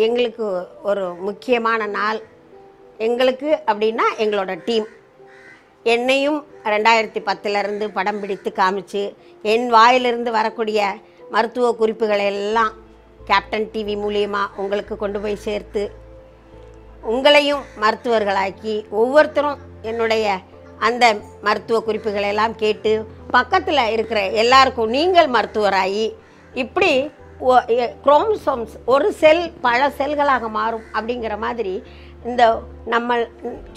எங்களுக்கு ஒரு முக்கியமான நாள். எங்களுக்கு அப்படின்னா எங்களோட டீம். என்னையும் 2010 படம் பிடித்து காமிச்சு என் வாயிலிருந்து வரக்கூடிய மருத்துவ குறிப்புகளை எல்லாம் கேப்டன் டிவி மூலியமாக உங்களுக்கு கொண்டு போய் சேர்த்து உங்களையும் மருத்துவர்களாக்கி ஒவ்வொருத்தரும் என்னுடைய அந்த மருத்துவ குறிப்புகளை எல்லாம் கேட்டு பக்கத்தில் இருக்கிற எல்லாருக்கும் நீங்கள் மருத்துவராகி இப்படி குரோமோசோம்ஸ் ஒரு செல் பல செல்களாக மாறும் அப்படிங்கிற மாதிரி இந்த நம்ம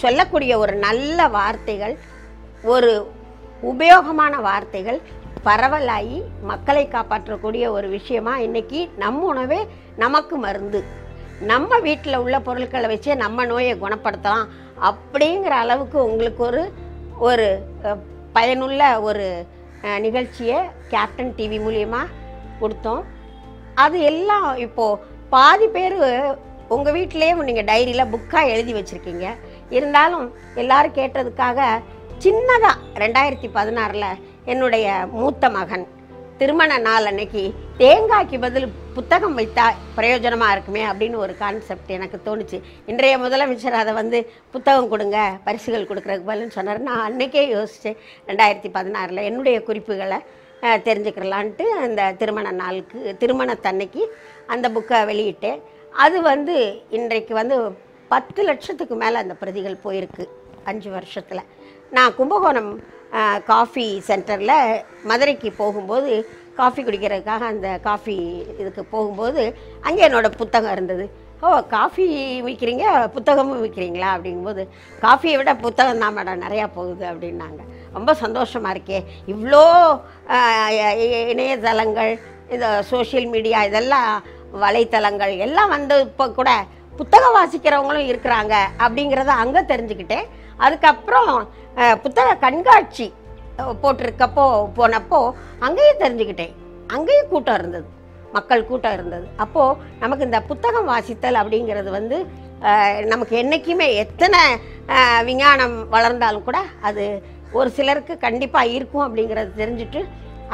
சொல்லக்கூடிய ஒரு நல்ல வார்த்தைகள், ஒரு உபயோகமான வார்த்தைகள் பரவலாகி மக்களை காப்பாற்றக்கூடிய ஒரு விஷயமா இன்னைக்கு நம்ம உணவே நமக்கு மருந்து, நம்ம வீட்டில் உள்ள பொருட்களை வச்சே நம்ம நோயை குணப்படுத்தலாம் அப்படிங்கிற அளவுக்கு உங்களுக்கு ஒரு பயனுள்ள ஒரு நிகழ்ச்சியை கேப்டன் டிவி மூலியமாக கொடுத்தோம். அது எல்லாம் இப்போது பாதி பேர் உங்கள் வீட்டிலேயே நீங்கள் டைரியில் புக்காக எழுதி வச்சுருக்கீங்க. இருந்தாலும் எல்லோரும் கேட்டதுக்காக சின்னதாக 2016 என்னுடைய மூத்த மகன் திருமண நாள் அன்னைக்கு தேங்காய்க்கு பதில் புத்தகம் வைத்தா பிரயோஜனமாக இருக்குமே அப்படின்னு ஒரு கான்செப்ட் எனக்கு தோணுச்சு. இன்றைய முதலமைச்சர் அதை புத்தகம் கொடுங்க, பரிசுகள் கொடுக்குறதுக்கு பதில்னு சொன்னார். நான் அன்றைக்கே யோசித்தேன் 2016 என்னுடைய குறிப்புகளை தெரிஞ்சுக்கிறலான்ட்டு அந்த திருமணத்தன்னைக்கு அந்த புக்கை வெளியிட்டேன். அது இன்றைக்கு 10 லட்சத்துக்கு மேலே அந்த பிரதிகள் போயிருக்கு 5 வருஷத்தில். நான் கும்பகோணம் காஃபி சென்டரில் மதுரைக்கு போகும்போது காஃபி குடிக்கிறதுக்காக அந்த காஃபி இதுக்கு போகும்போது அங்கே என்னோடய புத்தகம் இருந்தது. ஓ, காஃபி விற்கிறீங்க, புத்தகமும் விற்கிறீங்களா அப்படிங்கும்போது, காஃபியை விட புத்தகம் தான் மேடம் நிறையா போகுது அப்படின்னாங்க. ரொம்ப சந்தோஷமாக இருக்கே. இவ்வளோ இணையதளங்கள், இந்த சோஷியல் மீடியா, இதெல்லாம் வலைத்தளங்கள் எல்லாம் இப்போ கூட புத்தகம் வாசிக்கிறவங்களும் இருக்கிறாங்க அப்படிங்கிறத அங்கே தெரிஞ்சுக்கிட்டேன். அதுக்கப்புறம் புத்தக கண்காட்சி போனப்போ அங்கேயும் தெரிஞ்சுக்கிட்டேன். அங்கேயும் கூட்டம் இருந்தது, மக்கள் கூட்டம் இருந்தது. அப்போது நமக்கு இந்த புத்தகம் வாசித்தல் அப்படிங்கிறது நமக்கு என்றைக்குமே எத்தனை விஞ்ஞானம் வளர்ந்தாலும் கூட அது ஒரு சிலருக்கு கண்டிப்பாக இருக்கும் அப்படிங்கிறது தெரிஞ்சுட்டு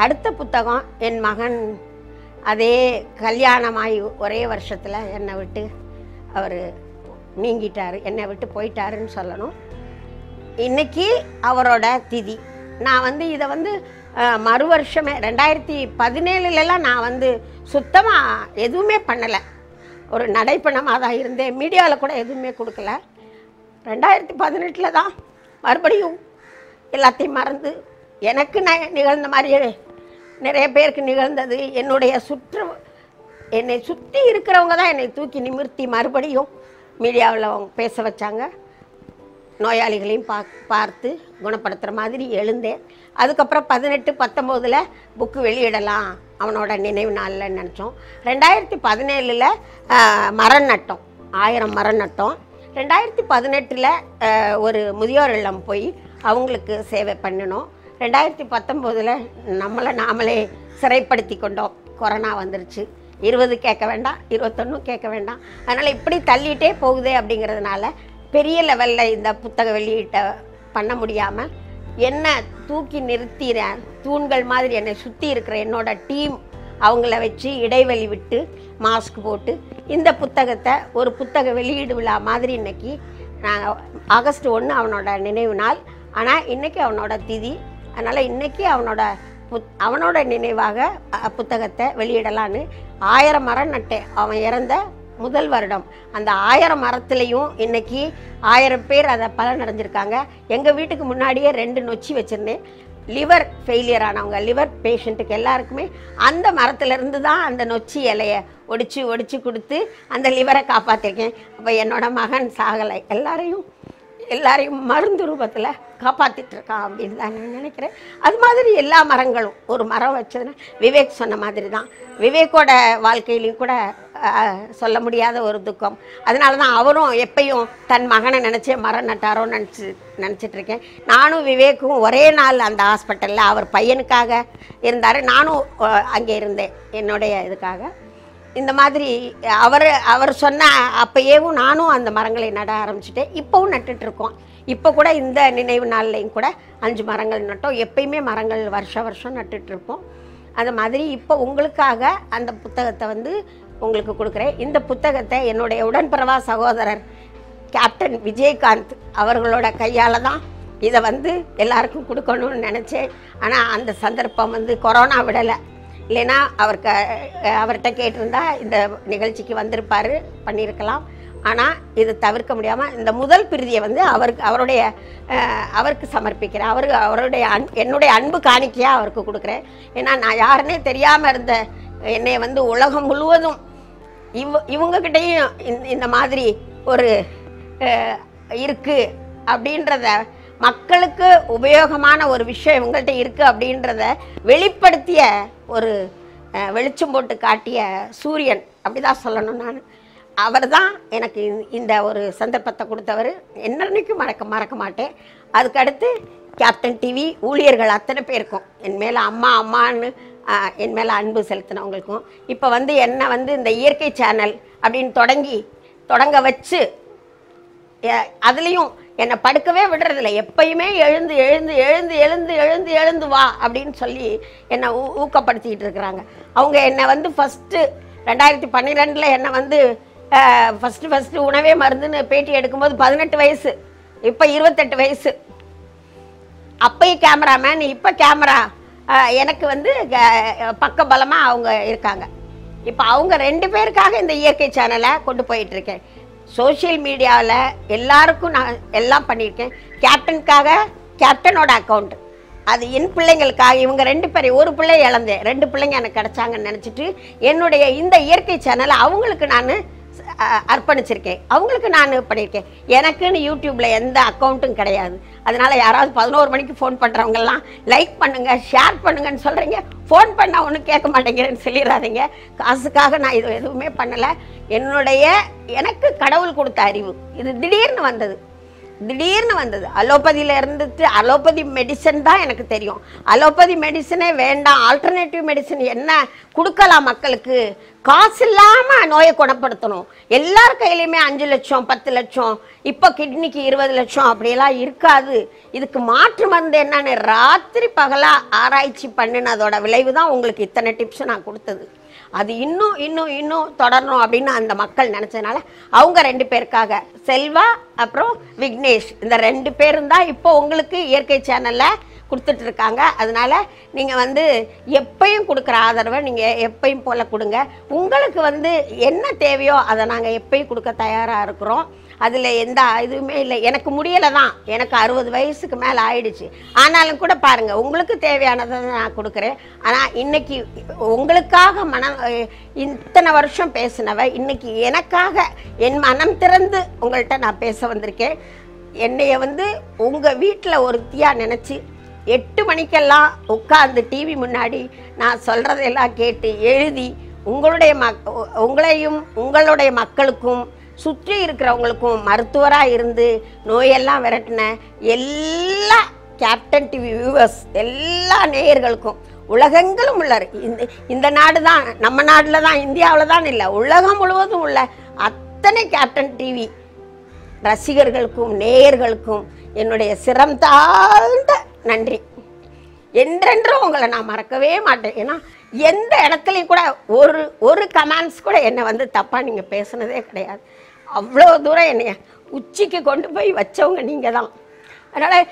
அடுத்த புத்தகம் என் மகன் அதே கல்யாணமாகி ஒரே வருஷத்தில் என்னை விட்டு அவர் நீங்கிட்டார், என்னை விட்டு போயிட்டாருன்னு சொல்லணும். இன்றைக்கி அவரோட திதி. நான் இதை மறு வருஷமே 2017 நான் சுத்தமாக எதுவுமே பண்ணலை. ஒரு நடைப்பணமாக தான் இருந்தேன். மீடியாவில் கூட எதுவுமே கொடுக்கல. 2018 தான் மறுபடியும் எல்லாத்தையும் மறந்து எனக்கு நிகழ்ந்த மாதிரியே நிறைய பேருக்கு நிகழ்ந்தது. என்னை சுற்றி இருக்கிறவங்க தான் என்னை தூக்கி நிமிர்த்தி மறுபடியும் மீடியாவில் அவங்க பேச வச்சாங்க. நோயாளிகளையும் பார்த்து குணப்படுத்துகிற மாதிரி எழுந்தேன். அதுக்கப்புறம் 18, 19 புக்கு வெளியிடலாம் அவனோட நினைவு நாளில் நினச்சோம். 2017 மரம் நட்டோம், 1000 மரம் நட்டோம். 2018 ஒரு முதியோர் இல்லம் போய் அவங்களுக்கு சேவை பண்ணினோம். 2019 நம்மளை நாமளே சிறைப்படுத்தி கொண்டோம். கொரோனா வந்துருச்சு. 20 கேட்க வேண்டாம், 21 கேட்க வேண்டாம். அதனால் இப்படி தள்ளிகிட்டே போகுதே அப்படிங்கிறதுனால பெரிய லெவலில் இந்த புத்தக வெளியீட்டை பண்ண முடியாமல் என்னை தூக்கி நிறுத்திற தூண்கள் மாதிரி என்னை சுற்றி இருக்கிற என்னோட டீம் அவங்கள வச்சு இடைவெளி விட்டு மாஸ்க் போட்டு இந்த புத்தகத்தை ஒரு புத்தக வெளியீடு விழா மாதிரி இன்றைக்கி ஆகஸ்ட் 1 அவனோட நினைவு நாள். ஆனால் இன்றைக்கி அவனோட திதி. அதனால் இன்றைக்கி அவனோட நினைவாக புத்தகத்தை வெளியிடலான்னு 1000 மரம் நட்டேன். அவன் இறந்த முதல் வருடம். அந்த 1000 மரத்துலேயும் இன்றைக்கி 1000 பேர் அதை பலனடைஞ்சிருக்காங்க. எங்கள் வீட்டுக்கு முன்னாடியே 2 நொச்சி வச்சுருந்தேன். லிவர் ஃபெயிலியர் ஆனவங்க, லிவர் பேஷண்ட்டுக்கு எல்லாருக்குமே அந்த மரத்துலேருந்து தான் அந்த நொச்சி இலையை ஒடிச்சு கொடுத்து அந்த லிவரை காப்பாற்றிருக்கேன். அப்போ என்னோடய மகன் சாகலை, எல்லாரையும் மருந்து ரூபத்தில் காப்பாற்றிட்டுருக்கான் அப்படின்னு தான் நான் நினைக்கிறேன். அது மாதிரி எல்லா மரங்களும், ஒரு மரம் வச்சதுன்னா விவேக் சொன்ன மாதிரி தான். விவேக்கோட வாழ்க்கையிலையும் கூட சொல்ல முடியாத ஒரு துக்கம். அதனால தான் அவரும் எப்பயும் தன் மகனை நினச்சே மரம் நட்டாரோன்னு நினச்சிட்ருக்கேன். நானும் விவேக்கும் ஒரே நாள் அந்த ஹாஸ்பிட்டலில் அவர் பையனுக்காக இருந்தார், நானும் அங்கே இருந்தேன் என்னுடைய இதுக்காக. இந்த மாதிரி அவர் சொன்ன அப்போயேவும் நானும் அந்த மரங்களை நட ஆரம்பிச்சுட்டேன். இப்போவும் நட்டுட்ருக்கோம். இப்போ கூட இந்த நினைவு நாள்லையும் கூட 5 மரங்கள் நட்டோம். எப்பயுமே மரங்கள் வருஷம் நட்டுட்ருப்போம். அது மாதிரி இப்போ உங்களுக்காக அந்த புத்தகத்தை உங்களுக்கு கொடுக்குறேன். இந்த புத்தகத்தை என்னுடைய உடன்பிறவா சகோதரர் கேப்டன் விஜயகாந்த் அவர்களோட கையால் தான் இதை வந்து எல்லாருக்கும் கொடுக்கணும்னு நினச்சேன். ஆனால் அந்த சந்தர்ப்பம் வந்து கொரோனா விடலை. இல்லைன்னா அவர்கிட்ட கேட்டிருந்தா இந்த நிகழ்ச்சிக்கு வந்திருப்பார், பண்ணியிருக்கலாம். ஆனால் இது தவிர்க்க முடியாமல் இந்த முதல் பிரதியை வந்து அவருக்கு சமர்ப்பிக்கிறேன். என்னுடைய அன்பு காணிக்கையாக அவருக்கு கொடுக்குறேன். ஏன்னா நான் யாருன்னே தெரியாமல் இருந்த என்னை வந்து உலகம் முழுவதும் இவங்ககிட்டையும் இந்த மாதிரி ஒரு இருக்குது அப்படின்றத, மக்களுக்கு உபயோகமான ஒரு விஷயம் இவங்கள்ட்ட இருக்குது அப்படின்றத வெளிப்படுத்திய ஒரு வெளிச்சம் போட்டு காட்டிய சூரியன் அப்படி தான் சொல்லணும். நான் அவர் தான் எனக்கு இந்த ஒரு சந்தர்ப்பத்தை கொடுத்தவர். என்னன்னைக்கும் மறக்க மாட்டேன். அதுக்கடுத்து கேப்டன் டிவி ஊழியர்கள் அத்தனை பேருக்கும், என் மேலே அம்மான்னு என் மேலே அன்பு செலுத்தினவங்களுக்கும், இப்போ வந்து என்னை வந்து இந்த இயற்கை சேனல் அப்படின்னு தொடங்க வச்சு அதுலேயும் என்னை படுக்கவே விடுறதில்ல. எப்பயுமே எழுந்து எழுந்து எழுந்து எழுந்து எழுந்து எழுந்து வா அப்படின்னு சொல்லி என்னை ஊக்கப்படுத்திக்கிட்டு இருக்கிறாங்க. அவங்க என்னை வந்து ஃபஸ்ட்டு 2012 என்னை வந்து ஃபஸ்ட்டு உணவே மருந்துன்னு பேட்டி எடுக்கும்போது 18 வயசு, இப்போ 28 வயசு. அப்பயும் கேமராமேன், இப்போ கேமரா எனக்கு வந்து பக்க பலமாக அவங்க இருக்காங்க. இப்போ அவங்க 2 பேருக்காக இந்த இயற்கை சேனலை கொண்டு போயிட்டுருக்கேன். சோஷியல் மீடியாவில் எல்லாருக்கும் நான் எல்லாம் பண்ணியிருக்கேன். கேப்டனோட அக்கௌண்ட் அது என் பிள்ளைங்களுக்காக. இவங்க 2 பேரையும், ஒரு பிள்ளை இழந்தேன், 2 பிள்ளைங்க எனக்கு கிடச்சாங்கன்னு நினச்சிட்டு என்னுடைய இந்த இயற்கை சேனலை அவங்களுக்கு நான் அர்ப்பணிச்சிருக்கேன். அவங்களுக்கு நான் பண்ணியிருக்கேன். எனக்குன்னு யூடியூப்பில் எந்த அக்கௌண்ட்டும் கிடையாது. அதனால் யாராவது 11 மணிக்கு ஃபோன் பண்ணுறவங்கெல்லாம் லைக் பண்ணுங்கள், ஷேர் பண்ணுங்கன்னு சொல்கிறீங்க. ஃபோன் பண்ணால் ஒன்றும் கேட்க மாட்டேங்கிறேன்னு சொல்லிடாதீங்க. காசுக்காக நான் இது எதுவுமே பண்ணலை. எனக்கு கடவுள் கொடுத்த அறிவு இது திடீர்னு வந்தது. அலோபதியில் இருந்துட்டு அலோபதி மெடிசன் தான் எனக்கு தெரியும். அலோபதி மெடிசனே வேண்டாம், ஆல்டர்னேட்டிவ் மெடிசன் என்ன கொடுக்கலாம் மக்களுக்கு, காசு இல்லாமல் நோயை குணப்படுத்தணும். எல்லார் கையிலையுமே 5 லட்சம் 10 லட்சம், இப்போ கிட்னிக்கு 20 லட்சம் அப்படியெல்லாம் இருக்காது. இதுக்கு மாற்று மருந்து என்னன்னு ராத்திரி பகலாக ஆராய்ச்சி பண்ணினதோட விளைவு தான் உங்களுக்கு இத்தனை டிப்ஸ் நான் கொடுத்தது. அது இன்னும் தொடரணும் அப்படின்னு அந்த மக்கள் நினச்சதுனால அவங்க 2 பேருக்காக, செல்வா அப்புறம் விக்னேஷ், இந்த 2 பேரும் தான் இப்போ உங்களுக்கு இயற்கை சேனலில் கொடுத்துட்ருக்காங்க. அதனால் நீங்கள் வந்து எப்பயும் கொடுக்குற ஆதரவை நீங்கள் எப்பயும் போல் கொடுங்க. உங்களுக்கு வந்து என்ன தேவையோ அதை நாங்கள் எப்பயும் கொடுக்க தயாராக இருக்கிறோம். அதில் எந்த இதுவுமே இல்லை. எனக்கு முடியலை தான், எனக்கு 60 வயசுக்கு மேலே ஆயிடுச்சு. ஆனாலும் கூட பாருங்கள், உங்களுக்கு தேவையானதை நான் கொடுக்குறேன். ஆனால் இன்றைக்கி உங்களுக்காக இத்தனை வருஷம் பேசினவ இன்றைக்கி எனக்காக என் மனம் திறந்து உங்கள்கிட்ட நான் பேச வந்திருக்கேன். என்னைய வந்து உங்கள் வீட்டில் ஒருத்தியாக நினச்சி 8 மணிக்கெல்லாம் உட்காந்து டிவி முன்னாடி நான் சொல்கிறதெல்லாம் கேட்டு எழுதி உங்களையும் உங்களுடைய மக்களுக்கும் சுற்றி இருக்கிறவங்களுக்கும் மருத்துவராக இருந்து நோயெல்லாம் விரட்டின எல்லா கேப்டன் டிவி வியூவர்ஸ், எல்லா நேயர்களுக்கும், உலகெங்கிலும் உள்ள இந்த நாடு தான், நம்ம நாட்டில் தான், இந்தியாவில் தான் இல்லை, உலகம் முழுவதும் உள்ள அத்தனை கேப்டன் டிவி ரசிகர்களுக்கும் நேயர்களுக்கும் என்னுடைய சிரம் தாழ்ந்த நன்றி. என்றென்றும் உங்களை நான் மறக்கவே மாட்டேன். ஏன்னா எந்த இடத்துலையும் கூட ஒரு கமெண்ட்ஸ் கூட என்னை வந்து தப்பாக நீங்கள் பேசுனதே கிடையாது. அவ்வளோ தூரம் என்னைய உச்சிக்கு கொண்டு போய் வச்சவங்க நீங்கள் தான். அதனால்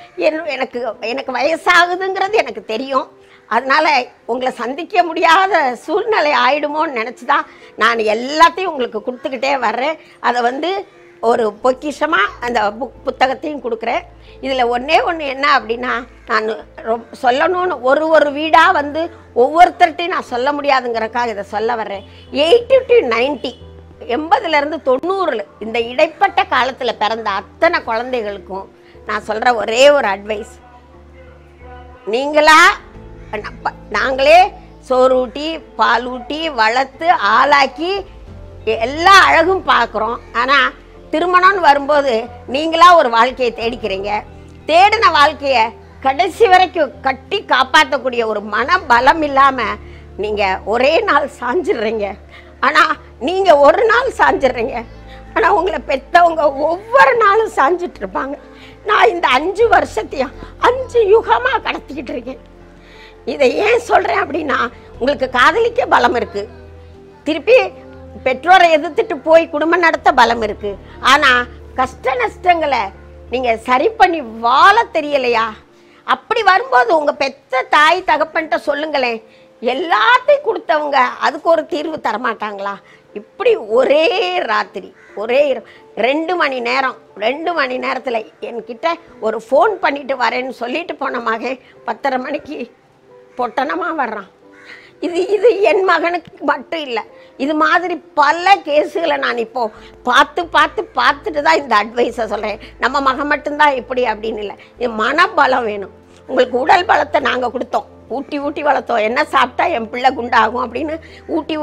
எனக்கு வயசாகுதுங்கிறது எனக்கு தெரியும். அதனால் உங்களை சந்திக்க முடியாத சூழ்நிலை ஆயிடுமோன்னு நினச்சி தான் நான் எல்லாத்தையும் உங்களுக்கு கொடுத்துக்கிட்டே வர்றேன். அதை வந்து ஒரு பொக்கிஷமாக அந்த புத்தகத்தையும் கொடுக்குறேன். இதில் ஒன்றே ஒன்று என்ன அப்படின்னா, நான் சொல்லணும்னு ஒரு வீடாக வந்து ஒவ்வொருத்தர்கிட்டையும் நான் சொல்ல முடியாதுங்கிறக்காக இதை சொல்ல வர்றேன். 80 to 90, 80லேருந்து 90 இந்த இடைப்பட்ட காலத்தில் பிறந்த அத்தனை குழந்தைகளுக்கும் நான் சொல்கிற ஒரே ஒரு அட்வைஸ், நாங்களே சோறு ஊட்டி பால் ஊட்டி வளர்த்து ஆளாக்கி எல்லா அழகும் பார்க்குறோம். ஆனால் திருமணம்னு வரும்போது நீங்களா ஒரு வாழ்க்கையை தேடிக்கிறீங்க. தேடின வாழ்க்கையை கடைசி வரைக்கும் கட்டி காப்பாற்றக்கூடிய ஒரு மன பலம் இல்லாமல் நீங்கள் ஒரே நாள் சாஞ்சிடுறீங்க. ஆனால் நீங்கள் ஒரு நாள் சாஞ்சிடுறீங்க, ஆனால் உங்களை பெற்றவங்க ஒவ்வொரு நாளும் சாஞ்சிட்டு இருப்பாங்க. நான் இந்த 5 வருஷத்தையும் 5 யுகமாக கடத்திக்கிட்டு இருக்கேன். இதை ஏன் சொல்கிறேன் அப்படின்னா, உங்களுக்கு காதலிக்க பலம் இருக்குது, திருப்பி பெற்றோரை எதிர்த்துட்டு போய் குடும்பம் நடத்த பலம் இருக்கு. ஆனா கஷ்ட நஷ்டங்களை நீங்க சரி பண்ணி வாழ தெரியலையா? அப்படி வரும்போது உங்க பெத்த தாய் தகப்பன்ட்ட சொல்லுங்களேன். எல்லாத்தையும் கொடுத்தவங்க அதுக்கு ஒரு தீர்வு தரமாட்டாங்களா? இப்படி ஒரே ராத்திரி ஒரே 2 மணி நேரம் 2 மணி நேரத்தில் என்கிட்ட ஒரு ஃபோன் பண்ணிட்டு வரேன்னு சொல்லிட்டு போன மகன் 10:30 மணிக்கு பொட்டனமாக வர்றான். இது என் மகனுக்கு மட்டும் இல்லை, இது மாதிரி பல கேஸுகளை நான் இப்போ பார்த்துட்டு தான் இந்த அட்வைஸை சொல்கிறேன். நம்ம மகன் மட்டும்தான் இப்படி அப்படின்னு இல்லை, இது மனபலம் வேணும். உங்களுக்கு உடல் பலத்தை நாங்கள் கொடுத்தோம், ஊட்டி வளர்த்தோம். என்ன சாப்பிட்டா என் பிள்ளை குண்டாகும் அப்படின்னு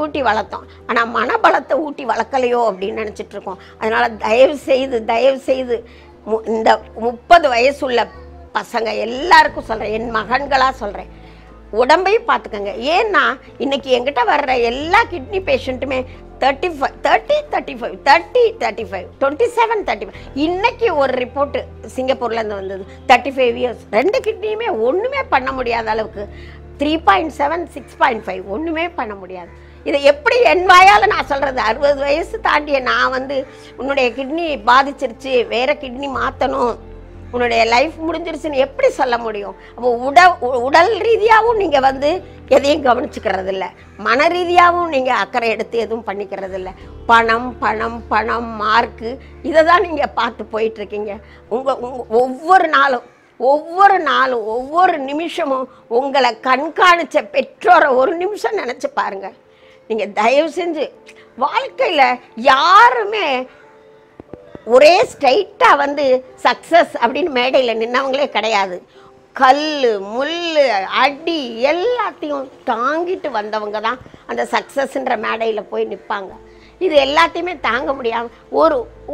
ஊட்டி வளர்த்தோம். ஆனால் மனபலத்தை ஊட்டி வளர்க்கலையோ அப்படின்னு நினச்சிட்டு இருக்கோம். அதனால் தயவு செய்து இந்த 30 வயசுள்ள பசங்க எல்லாருக்கும் சொல்கிறேன், என் மகன்களாக சொல்கிறேன், உடம்பையும் பார்த்துக்கங்க. ஏன்னா இன்னைக்கு எங்கிட்ட வர்ற எல்லா கிட்னி பேஷண்ட்டுமே 35 27 35. இன்னைக்கு ஒரு ரிப்போர்ட்டு சிங்கப்பூர்லேருந்து வந்தது, 35 இயர்ஸ், 2 கிட்னியுமே ஒன்றுமே பண்ண முடியாத அளவுக்கு 3.7 6.5 ஒன்றுமே பண்ண முடியாது. இதை எப்படி என் வாயால் நான் சொல்கிறது? 60 வயசு தாண்டிய நான் உன்னுடைய கிட்னி பாதிச்சிருச்சு, வேற கிட்னி மாற்றணும், உன்னுடைய லைஃப் முடிஞ்சிருச்சுன்னு எப்படி சொல்ல முடியும்? அப்போ உடல் ரீதியாகவும் நீங்கள் எதையும் கவனிச்சுக்கிறது இல்லை, மன ரீதியாகவும் நீங்கள் அக்கறை எடுத்து எதுவும் பண்ணிக்கிறது இல்லை. பணம் பணம் பணம் மார்க்கு இதை தான் நீங்கள் பார்த்து போயிட்டுருக்கீங்க. ஒவ்வொரு நாளும் ஒவ்வொரு நிமிஷமும் உங்களை கண்காணித்த பெற்றோரை ஒரு நிமிஷம் நினச்சி பாருங்கள். நீங்கள் தயவு செஞ்சு வாழ்க்கையில் யாருமே ஒரே ஸ்ட்ரைட்டாக சக்ஸஸ் அப்படின்னு மேடையில் நின்னவங்களே கிடையாது. கல் முள் அடி எல்லாத்தையும் தாங்கிட்டு வந்தவங்க தான் அந்த சக்ஸஸ்ன்ற மேடையில் போய் நிற்பாங்க. இது எல்லாத்தையுமே தாங்க முடியாமல்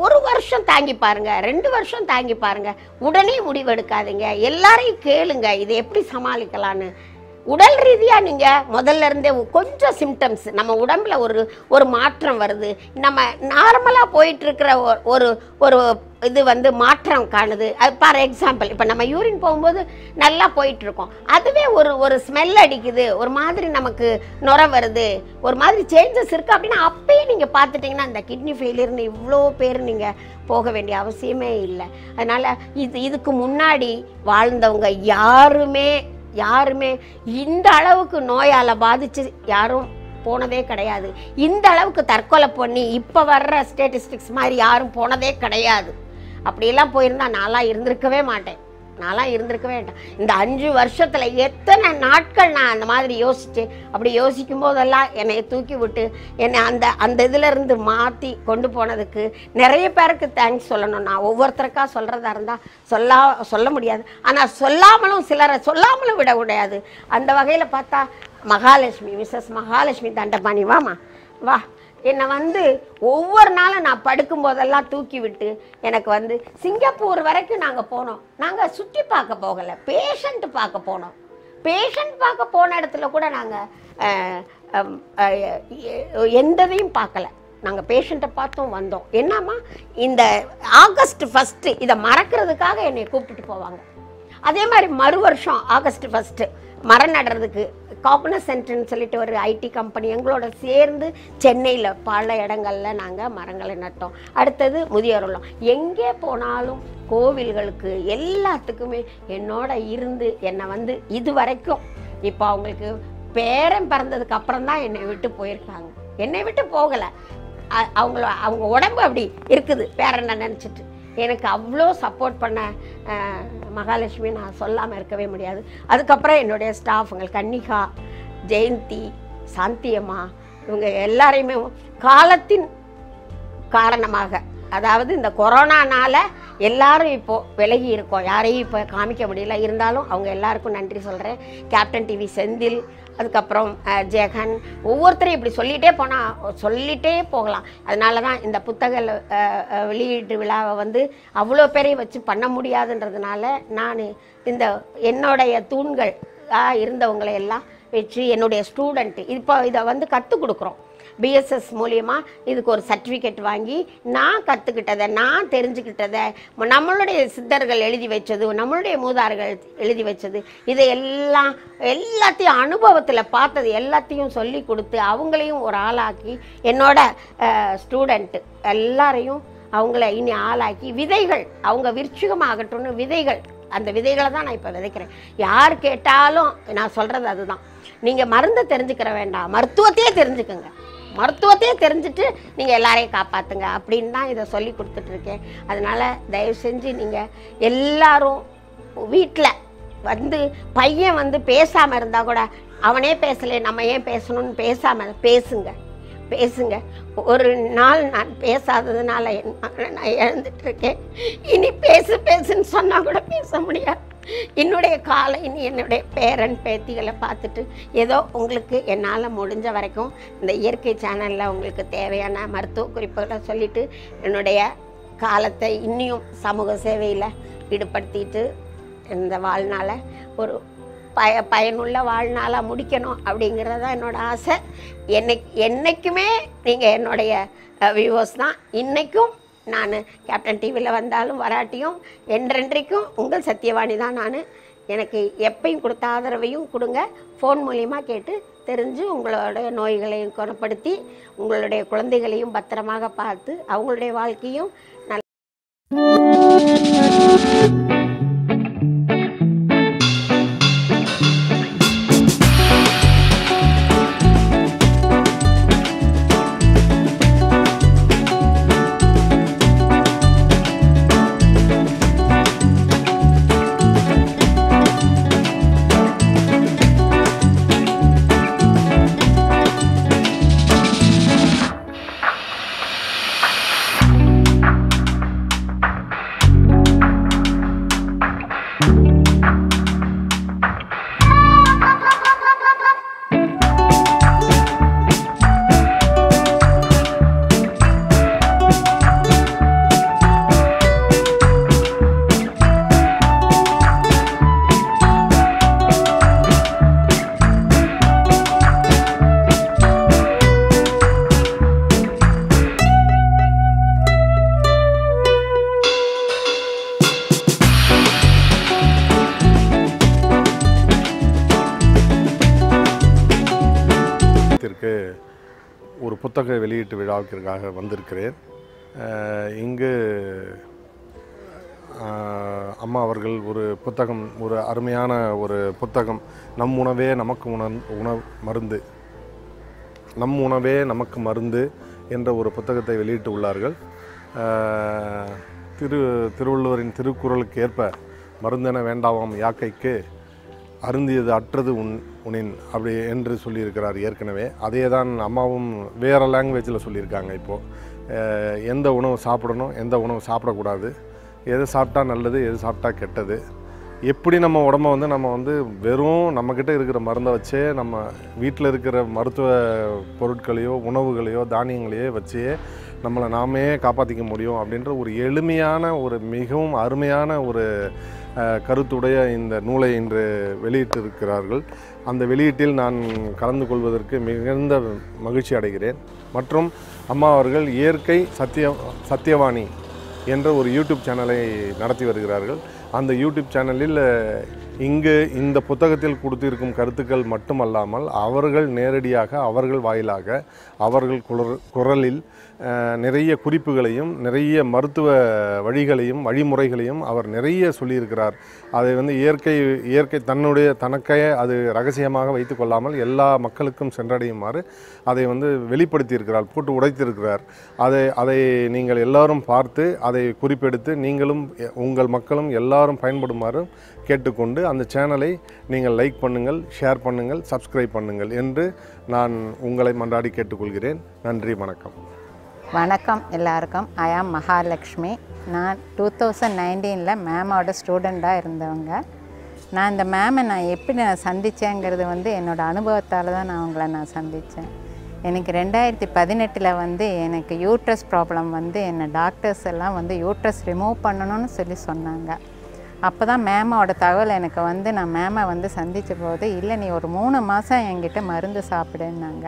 ஒரு வருஷம் தாங்கி பாருங்க, 2 வருஷம் தாங்கி பாருங்க, உடனே முடிவெடுக்காதீங்க. எல்லாரையும் கேளுங்க இதை எப்படி சமாளிக்கலான்னு. உடல் ரீதியாக நீங்கள் முதல்ல இருந்தே கொஞ்சம் சிம்டம்ஸ், நம்ம உடம்புல ஒரு மாற்றம் வருது, நம்ம நார்மலாக போயிட்டுருக்கிற ஒரு இது மாற்றம் காணுது. அது ஃபார் எக்ஸாம்பிள், இப்போ நம்ம யூரின் போகும்போது நல்லா போயிட்டுருக்கோம், அதுவே ஒரு ஸ்மெல் அடிக்குது, ஒரு மாதிரி நமக்கு நுர வருது, ஒரு மாதிரி சேஞ்சஸ் இருக்குது அப்படின்னா அப்பயே நீங்கள் பார்த்துட்டிங்கன்னா இந்த கிட்னி ஃபெயிலியர்னு இவ்வளோ பேர் நீங்கள் போக வேண்டிய அவசியமே இல்லை. அதனால் இதுக்கு முன்னாடி வாழ்ந்தவங்க யாருமே இந்த அளவுக்கு நோயால் பாதித்து யாரும் போனதே கிடையாது. இந்த அளவுக்கு தற்கொலை பண்ணி இப்போ வர்ற ஸ்டேட்டிஸ்டிக்ஸ் மாதிரி யாரும் போனதே கிடையாது. அப்படியெல்லாம் போயிருந்தா நான்லாம் இருந்திருக்கவே மாட்டேன். இந்த 5 வருஷத்தில் எத்தனை நாட்கள் நான் அந்த மாதிரி அப்படி யோசிக்கும் போதெல்லாம் என்னை தூக்கி விட்டு என்னை அந்த இதிலிருந்து மாற்றி கொண்டு போனதுக்கு நிறைய பேருக்கு தேங்க்ஸ் சொல்லணும். நான் ஒவ்வொருத்தருக்கா சொல்கிறதா இருந்தால் சொல்ல முடியாது, ஆனால் சிலரை சொல்லாமலும் விட முடியாது. அந்த வகையில் பார்த்தா மிஸ்ஸஸ் மகாலட்சுமி தண்டபாணி வா என்னை ஒவ்வொரு நாளும் நான் படுக்கும் போதெல்லாம் தூக்கி விட்டு எனக்கு சிங்கப்பூர் வரைக்கும் நாங்கள் போனோம். நாங்கள் சுற்றி பார்க்க போகலை, பேஷண்ட் பார்க்க போனோம். பேஷண்ட் பார்க்க போன இடத்துல கூட நாங்கள் எந்ததையும் பார்க்கல, நாங்கள் பேஷண்ட்டை பார்த்தும் வந்தோம். என்னம்மா இந்த ஆகஸ்ட் 1 இதை மறக்கிறதுக்காக என்னை கூப்பிட்டுட்டு போவாங்க. அதே மாதிரி மறு வருஷம் ஆகஸ்ட் 1 மரம் நடுறதுக்கு காக்னஸ் சென்டர்னு சொல்லிட்டு ஒரு ஐடி கம்பெனி எங்களோட சேர்ந்து சென்னையில் பல இடங்களில் நாங்கள் மரங்களை நட்டோம். அடுத்தது முதியோர் இல்லம். எங்கே போனாலும் கோவில்களுக்கு எல்லாத்துக்குமே என்னோட இருந்து என்னை இது வரைக்கும் இப்போ அவங்களுக்கு பேரன் பிறந்ததுக்கு அப்புறம் தான் என்னை விட்டு போயிருக்காங்க. என்னை விட்டு போகலை, அவங்க உடம்பு அப்படி இருக்குது பேரனை நினச்சிட்டு. எனக்கு அவ்வளோ சப்போர்ட் பண்ண மகாலட்சுமி நான் சொல்லாமல் இருக்கவே முடியாது. அதுக்கப்புறம் என்னுடைய ஸ்டாஃபுங்கள் கன்னிகா, ஜெயந்தி, சாந்தியம்மா, இவங்க எல்லாரையுமே காலத்தின் காரணமாக, அதாவது இந்த கொரோனானால் எல்லாரும் இப்போது விலகி இருக்கோம், யாரையும் இப்போ காமிக்க முடியல, இருந்தாலும் அவங்க எல்லாருக்கும் நன்றி சொல்கிறேன். கேப்டன் டிவி செந்தில், அதுக்கப்புறம் ஜெகன், ஒவ்வொருத்தரையும் இப்படி சொல்லிகிட்டே போகலாம். அதனால தான் இந்த புத்தக வெளியீட்டு விழாவை அவ்வளோ பேரையும் வச்சு பண்ண முடியாதுன்றதுனால நான் என்னுடைய தூண்கள் இருந்தவங்களை எல்லாம் வச்சு என்னுடைய ஸ்டூடெண்ட்டு இப்போ இதை வந்து கற்றுக் கொடுக்குறோம். பிஎஸ்எஸ் மூலியமாக இதுக்கு ஒரு சர்டிஃபிகேட் வாங்கி நான் கற்றுக்கிட்டதை, நான் தெரிஞ்சுக்கிட்டதை, நம்மளுடைய சித்தர்கள் எழுதி வச்சது, நம்மளுடைய மூதார்கள் எழுதி வச்சது, இதை எல்லாத்தையும் அனுபவத்தில் பார்த்தது எல்லாத்தையும் சொல்லி கொடுத்து அவங்களையும் ஒரு ஆளாக்கி என்னோட ஸ்டூடெண்ட்டு எல்லாரையும் அவங்கள இனி ஆளாக்கி விதைகள் அவங்க விருட்சிகமாகட்டும்னு விதைகள், அந்த விதைகளை தான் நான் இப்போ விதைக்கிறேன். யார் கேட்டாலும் நான் சொல்கிறது அதுதான். நீங்கள் மருந்தை தெரிஞ்சுக்கிற வேண்டாம், மருத்துவத்தையே தெரிஞ்சுக்கோங்க. மருத்துவத்தையே தெரிஞ்சுட்டு நீங்கள் எல்லாரையும் காப்பாற்றுங்க அப்படின்னு தான் இதை சொல்லி கொடுத்துட்ருக்கேன். அதனால் தயவு செஞ்சு நீங்கள் எல்லாரும் வீட்டில் வந்து பையன் வந்து பேசாமல் இருந்தால் கூட அவனே பேசலை நம்ம ஏன் பேசணும்னு பேசாமல் பேசுங்க. ஒரு நாள் நான் பேசாததுனால நான் இழந்துட்டுருக்கேன். இனி பேசுன்னு சொன்னால் கூட பேச முடியாது. என்னுடைய காலம் இனி என்னுடைய பேரன் பேத்திகளை பார்த்துட்டு ஏதோ உங்களுக்கு என்னால் முடிஞ்ச வரைக்கும் இந்த இயற்கை சேனலில் உங்களுக்கு தேவையான மருத்துவ குறிப்புகளை சொல்லிவிட்டு என்னுடைய காலத்தை இன்னியும் சமூக சேவையில் ஈடுபடுத்திட்டு இந்த வாழ்நாளை ஒரு பயனுள்ள வாழ்நாளாக முடிக்கணும் அப்படிங்கிறது தான் என்னோடய ஆசை. என்றைக்குமே நீங்கள் என்னுடைய வியூவர்ஸ் தான். இன்றைக்கும் நான் கேப்டன் டிவியில் வந்தாலும் வராட்டியும் என்றென்றைக்கும் உங்கள் சத்தியவாணி தான் நான். எனக்கு எப்பயும் கொடுத்த ஆதரவையும் கொடுங்க. ஃபோன் மூலிமா கேட்டு தெரிஞ்சு உங்களுடைய நோய்களையும் குணப்படுத்தி உங்களுடைய குழந்தைகளையும் பத்திரமாக பார்த்து அவங்களுடைய வாழ்க்கையும் நல்ல ஒரு புத்தக வெளியீட்டு விழாவிற்காக வந்திருக்கிறேன். இங்கு அம்மா அவர்கள் ஒரு புத்தகம், ஒரு அருமையான ஒரு புத்தகம், நம் உணவே நமக்கு மருந்து, நம் உணவே நமக்கு மருந்து என்ற ஒரு புத்தகத்தை வெளியிட்டு உள்ளார்கள். திருவள்ளுவரின் திருக்குறளுக்கு ஏற்ப மருந்தென வேண்டாவாம் யாக்கைக்கு அருந்தியது அற்றது உனின் அப்படி என்று சொல்லியிருக்கிறார் ஏற்கனவே. அதே தான் அம்மாவும் வேறு லாங்குவேஜில் சொல்லியிருக்காங்க. இப்போது எந்த உணவு சாப்பிடணும், எந்த உணவு சாப்பிடக்கூடாது, எது சாப்பிட்டா நல்லது, எது சாப்பிட்டா கெட்டது, எப்படி நம்ம உடம்பை வந்து நம்ம வந்து வெறும் நம்மக்கிட்ட இருக்கிற மருந்தை வச்சே நம்ம வீட்டில் இருக்கிற மருத்துவ பொருட்களையோ உணவுகளையோ தானியங்களையோ வச்சே நம்மளை நாமே காப்பாற்றிக்க முடியும் அப்படின்ற ஒரு எளிமையான ஒரு மிகவும் அருமையான ஒரு கருத்துடைய இந்த நூலை இன்று வெளியிட்டிருக்கிறார்கள். அந்த வெளியீட்டில் நான் கலந்து கொள்வதற்கு மிகுந்த மகிழ்ச்சி அடைகிறேன். மற்றும் அம்மா அவர்கள் இயற்கை சத்தியவாணி என்ற ஒரு யூடியூப் சேனலை நடத்தி வருகிறார்கள். அந்த யூடியூப் சேனலில் இங்கு இந்த புத்தகத்தில் கொடுத்திருக்கும் கருத்துக்கள் மட்டுமல்லாமல் அவர்கள் நேரடியாக அவர்கள் வாயிலாக அவர்கள் குரலில் நிறைய குறிப்புகளையும் நிறைய மருத்துவ வழிமுறைகளையும் அவர் நிறைய சொல்லியிருக்கிறார். அதை வந்து இயற்கை தனக்கே அது ரகசியமாக வைத்து கொள்ளாமல் எல்லா மக்களுக்கும் சென்றடையுமாறு அதை வந்து வெளிப்படுத்தியிருக்கிறார், போட்டு உடைத்திருக்கிறார். அதை நீங்கள் எல்லாரும் பார்த்து அதை குறிப்பெடுத்து நீங்களும் உங்கள் மக்களும் எல்லாரும் பயன்படுமாறு கேட்டுக்கொண்டு அந்த சேனலை நீங்கள் லைக் பண்ணுங்கள், ஷேர் பண்ணுங்கள், சப்ஸ்கிரைப் பண்ணுங்கள் என்று நான் உங்களை மன்றாடி கேட்டுக்கொள்கிறேன். நன்றி, வணக்கம். வணக்கம் எல்லாருக்கும். ஐ ஆம் மகாலட்சுமி. நான் 2019 மேமோட ஸ்டூடெண்ட்டாக இருந்தவங்க. நான் இந்த மேமை எப்படி சந்தித்தேங்கிறது வந்து என்னோடய அனுபவத்தால் தான் நான் சந்தித்தேன். எனக்கு 2018 எனக்கு யூட்ரஸ் ப்ராப்ளம் என்னை டாக்டர்ஸ் எல்லாம் யூட்ரஸ் ரிமூவ் பண்ணணும்னு சொன்னாங்க. அப்போ தான் மேமோட தகவல் எனக்கு வந்து நான் மேமை வந்து சந்தித்த போது, இல்லை நீ ஒரு 3 மாதம் என்கிட்ட மருந்து சாப்பிடுன்னாங்க.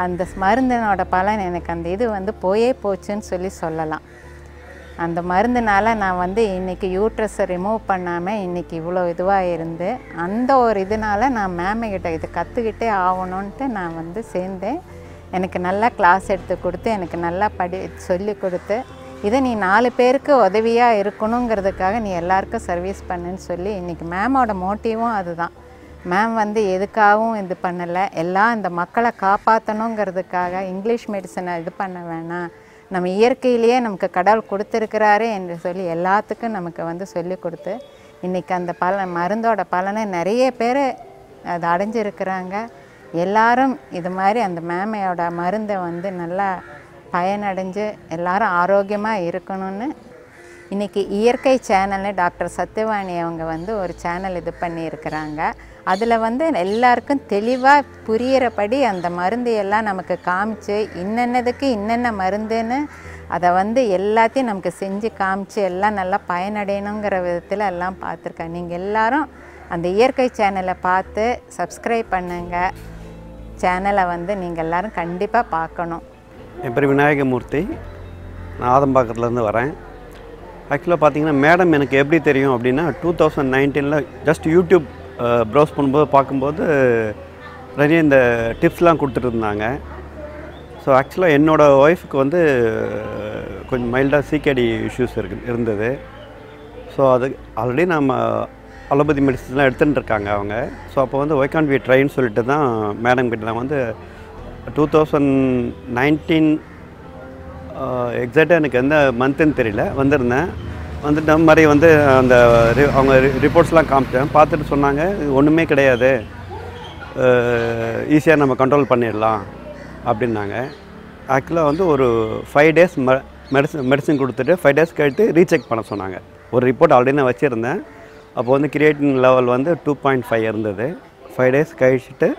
அந்த மருந்தினோட பலன் எனக்கு அந்த இது வந்து போச்சுன்னு சொல்லலாம். அந்த மருந்துனால நான் வந்து இன்றைக்கி யூட்ரஸை ரிமூவ் பண்ணாமல் இன்றைக்கி இவ்வளோ இதுவாக இருந்து, அந்த ஒரு இதனால் நான் மேமைக்கிட்ட இதை கற்றுக்கிட்டே ஆகணுன்ட்டு நான் வந்து சேர்ந்தேன். எனக்கு நல்லா கிளாஸ் எடுத்து கொடுத்து, எனக்கு நல்லா சொல்லி கொடுத்து, இதை நீ 4 பேருக்கு உதவியாக இருக்கணுங்கிறதுக்காக நீ எல்லாருக்கும் சர்வீஸ் பண்ணுன்னு சொல்லி, இன்றைக்கி மேமோட மோட்டிவும் அதுதான். மேம் வந்து எதுக்காகவும் இது பண்ணலை, எல்லாம் இந்த மக்களை காப்பாற்றணுங்கிறதுக்காக இங்கிலீஷ் மெடிசனை இது பண்ண வேணாம், நம்ம இயற்கையிலேயே நமக்கு கடவுள் கொடுத்துருக்கிறாரு என்று சொல்லி எல்லாத்துக்கும் நமக்கு வந்து சொல்லி கொடுத்து, இன்றைக்கி அந்த மருந்தோட பலனை நிறைய பேர் அதை அடைஞ்சிருக்கிறாங்க. எல்லாரும் இது மாதிரி அந்த மேமையோட மருந்தை வந்து நல்லா பயனடைஞ்சு எல்லாரும் ஆரோக்கியமாக இருக்கணும்னு இன்றைக்கி இயற்கை சேனல்னு டாக்டர் சத்யவாணி அவங்க வந்து ஒரு சேனல் இது பண்ணியிருக்கிறாங்க. அதில் வந்து எல்லாருக்கும் தெளிவாக புரிகிறபடி அந்த மருந்து எல்லாம் நமக்கு காமிச்சு, இன்னென்னதுக்கு இன்னென்ன மருந்துன்னு அதை வந்து எல்லாத்தையும் நமக்கு செஞ்சு காமிச்சு எல்லாம் நல்லா பயனடையணுங்கிற விதத்தில் எல்லாம் பார்த்துருக்கேன். நீங்கள் எல்லோரும் அந்த இயற்கை சேனலை பார்த்து சப்ஸ்கிரைப் பண்ணுங்கள். சேனலை வந்து நீங்கள் எல்லோரும் கண்டிப்பாக பார்க்கணும். என் பேர் விநாயகமூர்த்தி. நான் ஆதம்பாக்கத்துலேருந்து வரேன். ஆக்சுவலாக பார்த்தீங்கன்னா மேடம் எனக்கு எப்படி தெரியும் அப்படின்னா 2019 ஜஸ்ட் யூடியூப் ப்ரௌஸ் பண்ணும்போது பார்க்கும்போது நிறைய இந்த டிப்ஸ்லாம் கொடுத்துட்டு இருந்தாங்க. ஸோ ஆக்சுவலாக என்னோடய ஒய்ஃபுக்கு வந்து கொஞ்சம் மைல்டாக சிகேடி இஷ்யூஸ் இருந்தது. ஸோ அது ஆல்ரெடி நம்ம அலோபதி மெடிசன்ஸ்லாம் எடுத்துகிட்டு இருக்காங்க அவங்க. ஸோ அப்போ வந்து ஒய் கான்ட் வி ட்ரைன்னு சொல்லிட்டு தான் மேடம் கிட்ட நான் வந்து 2019 எக்ஸாக்டாக எனக்கு எந்த மந்த்துன்னு தெரியல வந்திருந்தேன். வந்துட்டு அந்த மாதிரி வந்து அந்த அவங்க ரிப்போர்ட்ஸ்லாம் காமிச்சேன். பார்த்துட்டு சொன்னாங்க இது ஒன்றுமே கிடையாது, ஈஸியாக நம்ம கண்ட்ரோல் பண்ணிடலாம் அப்படின்னாங்க. ஆக்சுவலாக வந்து ஒரு 5 days மெடிசன் கொடுத்துட்டு 5 days கழித்து ரீசெக் பண்ண சொன்னாங்க. ஒரு ரிப்போர்ட் ஆல்ரெடி நான் வச்சுருந்தேன். அப்போ வந்து கிரியேட்டின் லெவல் வந்து 2.5 இருந்தது. 5 days கழிச்சுட்டு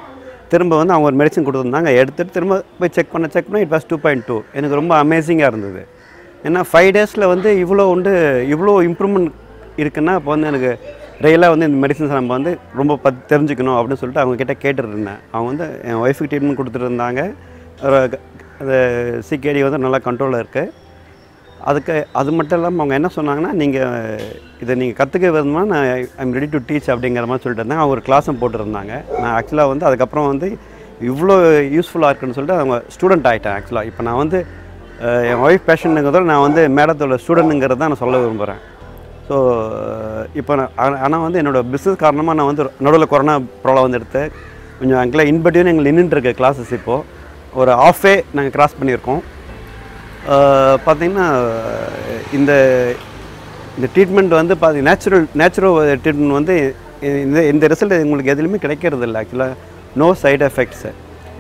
திரும்ப வந்து அவங்க ஒரு மெடிசன் கொடுத்துருந்தாங்க. எடுத்துகிட்டு திரும்ப போய் செக் பண்ண இட் வாஸ் 2.2. எனக்கு ரொம்ப அமேசிங்காக இருந்தது. ஏன்னா 5 daysல வந்து இவ்வளோ இம்ப்ரூவ்மெண்ட் இருக்குன்னா அப்போ வந்து எனக்கு ரியலாக வந்து இந்த மெடிசன்ஸ் நம்ம வந்து ரொம்ப தெரிஞ்சுக்கணும் அப்படின்னு சொல்லிட்டு அவங்கக்கிட்ட கேட்டுருந்தேன். அவங்க வந்து என் ஒய்ஃபுக்கு ட்ரீட்மெண்ட் கொடுத்துட்டு இருந்தாங்க. அந்த சிகேடி வந்து நல்லா கண்ட்ரோலில் இருக்குது. அது மட்டும் இல்லாமல் அவங்க என்ன சொன்னாங்கன்னா, இதை நீங்கள் கற்றுக்க விரும்பினா நான் ஐம் ரெடி டு டீச் அப்படிங்கிற மாதிரி சொல்லிட்டு இருந்தாங்க. அவங்க ஒரு கிளாஸும் போட்டுருந்தாங்க. நான் ஆக்சுவலாக வந்து அதுக்கப்புறம் வந்து இவ்வளோ யூஸ்ஃபுல்லாக இருக்குன்னு சொல்லிட்டு அவங்க ஸ்டூடெண்ட் ஆகிட்டேன். ஆக்சுவலாக இப்போ நான் வந்து என் ஒய்ஃப் பேஷண்ட்டுங்கிறத நான் வந்து மேடத்தோட ஸ்டூடெண்ட்டுங்கிறது தான் நான் சொல்ல விரும்புகிறேன். ஸோ இப்போ ஆனால் வந்து என்னோடய பிஸ்னஸ் காரணமாக நான் வந்து நடுவில் கொரோனா ப்ராப்ளம் வந்து எடுத்து கொஞ்சம் அங்கெல்லாம் இன்பட்டியும் எங்களுக்கு நின்றுட்டுருக்க கிளாஸஸ் இப்போது ஒரு ஆஃபே நாங்கள் கிராஸ் பண்ணியிருக்கோம். பார்த்திங்கன்னா இந்த ட்ரீட்மெண்ட் வந்து நேச்சுரல் ட்ரீட்மெண்ட் வந்து இந்த ரிசல்ட் உங்களுக்கு எதுலையுமே கிடைக்கிறது இல்லை. ஆக்சுவலாக நோ சைடு எஃபெக்ட்ஸு.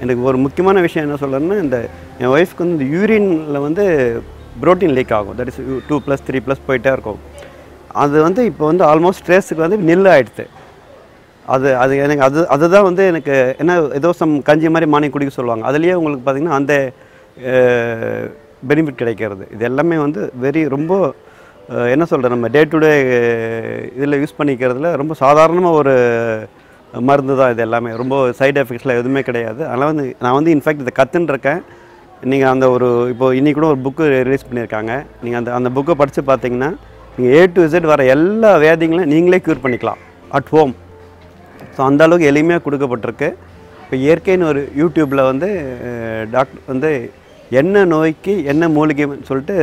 எனக்கு ஒரு முக்கியமான விஷயம் என்ன சொல்லணும்னா, என் ஒய்ஃப்க்கு வந்து இந்த யூரினில் வந்து ப்ரோட்டீன் லீக் ஆகும். தட் இஸ் 2+, 3+ போயிட்டே இருக்கும். அது வந்து இப்போ வந்து ஆல்மோஸ்ட் ஸ்ட்ரெஸ்ஸுக்கு வந்து நில்லு ஆகிடுது. அது எனக்கு அதுதான் வந்து எனக்கு என்ன ஏதோ கஞ்சி மாதிரி மார்னிங் குடிக்க சொல்லுவாங்க. அதுலேயே உங்களுக்கு பார்த்திங்கன்னா அந்த பெனிஃபிட் கிடைக்கிறது. இது எல்லாமே வந்து ரொம்ப என்ன சொல்கிறேன், நம்ம டே டு டே இதில் யூஸ் பண்ணிக்கிறதுல ரொம்ப சாதாரணமாக ஒரு மருந்து தான். இது எல்லாமே ரொம்ப சைடு எஃபெக்ட்ஸ்லாம் எதுவுமே கிடையாது. அதனால் வந்து நான் வந்து இன்ஃபேக்ட் இதை கற்றுன்ருக்கேன். நீங்கள் அந்த இப்போது இன்றைக்கி கூட ஒரு புக்கு ரிலீஸ் பண்ணியிருக்காங்க. நீங்கள் அந்த புக்கை படித்து பார்த்தீங்கன்னா நீங்கள் A to Z வர எல்லா வியாதிகளையும் நீங்களே க்யூர் பண்ணிக்கலாம் அட் ஹோம். ஸோ அந்த அளவுக்கு எளிமையாக கொடுக்கப்பட்டிருக்கு. இப்போ இயற்கைன்னு ஒரு யூடியூப்பில் வந்து டாக்டர் வந்து என்ன நோய்க்கு என்ன மூலிகைன்னு சொல்லிட்டு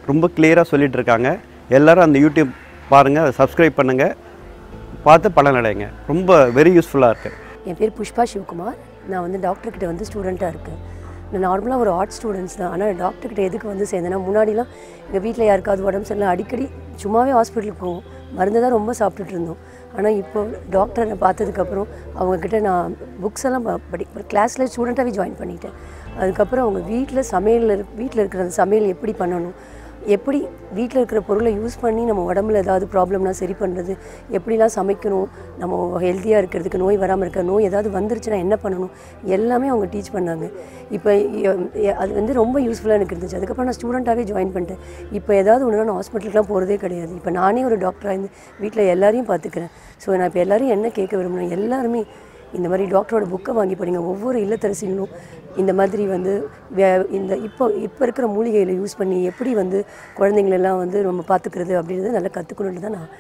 ரொம்ப கிளியராக சொல்லிகிட்ருக்காங்க. எல்லோரும் அந்த யூடியூப் பாருங்கள், அதை சப்ஸ்கிரைப் பண்ணுங்கள், பார்த்து பலனடைங்க. ரொம்ப வெரி யூஸ்ஃபுல்லாக இருக்குது. என் பேர் புஷ்பா சிவகுமார். நான் வந்து டாக்டர்கிட்ட வந்து ஸ்டூடெண்ட்டாக இருக்கேன். நான் நார்மலாக ஒரு ஆர்ட் ஸ்டூடெண்ட்ஸ் தான். ஆனால் டாக்டர்கிட்ட எதுக்கு வந்து சேர்ந்தேன்னா, முன்னாடிலாம் எங்கள் வீட்டில் யாருக்காவது உடம்பு சரியில்லை அடிக்கடி சும்மாவே ஹாஸ்பிட்டலுக்கு போவோம், மருந்து தான் ரொம்ப சாப்பிட்டுட்டு இருந்தோம். ஆனால் இப்போது டாக்டரை பார்த்ததுக்கப்புறம் அவங்கக்கிட்ட நான் புக்ஸ் எல்லாம் கிளாஸில் ஸ்டூடெண்ட்டாகவே ஜாயின் பண்ணிட்டேன். அதுக்கப்புறம் அவங்க வீட்டில் இருக்கிற அந்த சமையல் எப்படி பண்ணணும், எப்படி வீட்டில் இருக்கிற பொருளை யூஸ் பண்ணி நம்ம உடம்புல ஏதாவது ப்ராப்ளம்னா சரி பண்ணுறது, எப்படிலாம் சமைக்கணும், நம்ம ஹெல்த்தியாக இருக்கிறதுக்கு, நோய் வராமல் இருக்க, நோய் ஏதாவது வந்துருச்சுன்னா என்ன பண்ணணும், எல்லாமே அவங்க டீச் பண்ணாங்க. இப்போ அது வந்து ரொம்ப யூஸ்ஃபுல்லாக எனக்கு இருந்துச்சு. அதுக்கப்புறம் நான் ஸ்டூடெண்ட்டாகவே ஜாயின் பண்ணிட்டேன். இப்போ ஏதாவது ஒன்றுனா நான் ஹாஸ்பிட்டலுக்குலாம் போகிறதே கிடையாது. இப்போ நானே ஒரு டாக்டராக இருந்து வீட்டில் எல்லாரையும் பார்த்துக்கிறேன். ஸோ நான் இப்போ எல்லாரையும் என்ன கேட்க விரும்புகிறேன், எல்லாருமே இந்த மாதிரி டாக்டரோட புக்கை வாங்கி படிங்க. ஒவ்வொரு இல்லத்தரசிகளும் இந்த மாதிரி வந்து இந்த இப்போ இருக்கிற மூலிகைகளை யூஸ் பண்ணி எப்படி வந்து குழந்தைங்களெல்லாம் வந்து நம்ம பார்த்துக்கிறது அப்படின்றத நல்லா கற்றுக்கணுன்ட்டு தான் நான்.